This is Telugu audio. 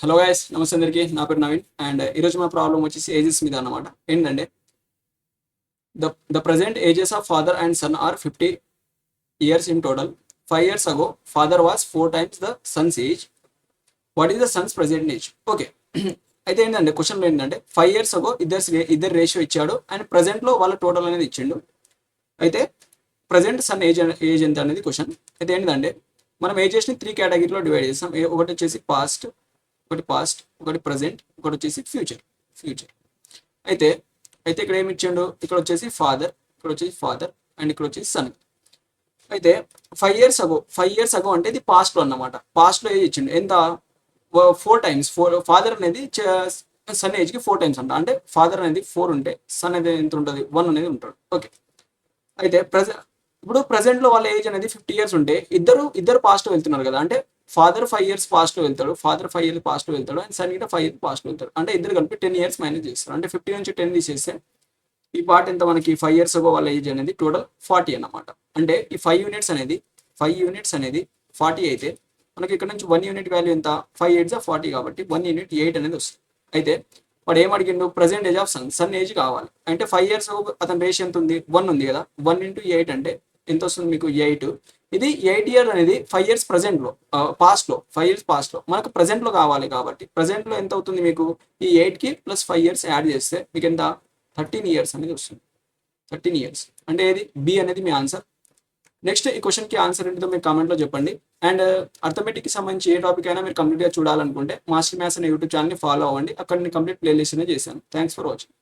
హలో గైస్, నమస్తే అందరికీ. నా పేరు నవీన్ అండ్ ఈరోజు మా ప్రాబ్లం వచ్చేసి ఏజెస్ మీద అనమాట. ఏంటంటే the present ages of father and son are 50 years in total. 5 years ago father was 4 times the son's age. What is the son's present age? Okay. అయితే ఏంటంటే క్వశ్చన్లో ఏంటంటే 5 years ago ఇద్దరు రేషియో ఇచ్చాడు అండ్ ప్రజెంట్లో వాళ్ళ టోటల్ అనేది ఇచ్చిండు. అయితే ప్రజెంట్ సన్ ఏజ్ ఎంత అనేది క్వశ్చన్. అయితే ఏంటంటే మనం ఏజెస్ని 3 కేటగిరీలో డివైడ్ చేస్తాం. ఒకటి వచ్చేసి పాస్ట్, ఒకటి ప్రజెంట్, ఒకటి వచ్చేసి ఫ్యూచర్. అయితే అయితే ఇక్కడ ఏమి ఇచ్చిండు, ఇక్కడ వచ్చేసి ఫాదర్ అండ్ ఇక్కడ వచ్చేసి సన్. అయితే 5 years ago అంటే ఇది పాస్ట్లో అన్నమాట. పాస్ట్లో ఏజ్ ఇచ్చిండు ఎంత? 4 times. ఫాదర్ అనేది సన్ ఏజ్కి 4 times అంట. అంటే ఫాదర్ అనేది 4 ఉంటే సన్ అనేది ఎంత ఉంటుంది? 1 అనేది ఉంటాడు. ఓకే. అయితే ఇప్పుడు ప్రజెంట్లో వాళ్ళ ఏజ్ అనేది 50 years ఉంటే ఇద్దరు పాస్ట్లో వెళ్తున్నారు కదా. అంటే ఫాదర్ 5 years పాస్ట్లో వెళ్తాడు అండ్ సన్ గిட்ட 5 years పాస్ట్లో వెళ్తాడు. అంటే ఇద్దరు కలిపి 10 years మైనస్ చేస్తారు. అంటే 50 నుంచి 10 తీసేస్తే ఈ పార్ట్ ఎంత మనకి? 5 years ago వాళ్ళ ఏజ్ అనేది టోటల్ 40 అన్నమాట. అంటే ఈ 5 units అనేది 40 అయితే మనకి ఇక్కడ నుంచి 1 unit వాల్యూ ఎంత? 5 8s 40 కాబట్టి 1 unit 8 అనేది వస్తుంది. అయితే వాడు ఏం అడిగిండు? Present age of sun age కావాలి. అంటే 5 years అతని రేషియో ఎంత ఉంది? 1 ఉంది కదా. 1 into 8 అంటే ఎంత వస్తుంది మీకు? 8. ఇది 8 year అనేది 5 years ప్రజెంట్లో, పాస్ట్లో 5 years పాస్ట్లో మనకు ప్రజెంట్లో కావాలి. కాబట్టి ప్రజెంట్లో ఎంత అవుతుంది మీకు? ఈ 8కి ప్లస్ 5 years యాడ్ చేస్తే మీకు ఎంత? 13 years అనేది వస్తుంది. 13 years అంటే ఏది? బి అనేది మీ ఆన్సర్. నెక్స్ట్ ఈ క్వశ్చన్కి ఆన్సర్ ఏంటో మీరు కామెంట్లో చెప్పండి. అండ్ అర్థమెటిక్కి సంబంధించి ఏ టాపిక్ అయినా మీరు కంప్లీట్గా చూడాలనుకుంటే మాస్టర్ మ్యాథ్స్ అనే యూట్యూబ్ ఛానల్ని ఫాలో అవ్వండి. అక్కడ నేను కంప్లీట్ ప్లేలిస్ట్ అనేది చేశాను. Thanks for watching.